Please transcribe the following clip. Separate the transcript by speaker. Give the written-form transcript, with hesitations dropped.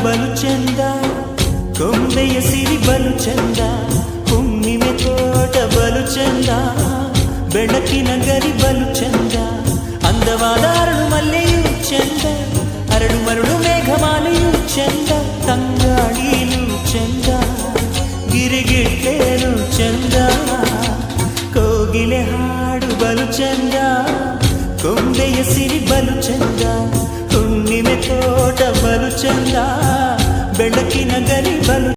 Speaker 1: ಬಲು ಚಂದ ಕೊಂಬೆಯ ಸಿರಿ ಬಲು ಚಂದ ಹುಣ್ಣಿಮೆ ತೋಟ ಬಲು ಚಂದ ಬೆಳಕಿನ ಗರಿ ಬಲು ಚಂದ ಅಂದವಾದ ಅರಳು ಮಲ್ಲೆಯೂ ಚಂದ ಅರಳು ಮರಳು ಮೇಘಮಾಲೆಯೂ ಚಂದ ತಂಗಾಳಿಯೂ ಚಂದ ಗಿರಿಗಿಟ್ಟೇನು ಚಂದ ಕೋಗಿಲೆ ಹಾಡು ಬಲು ಚಂದ ಕೊಂಬೆಯ ಸಿರಿ ಬಲು ಚಂದ ಹುಣ್ಣಿಮೆ ತೋಟ ಬಲು ಚಂದ ಬೆಳಕಿನ ಗರಿ ಬಲು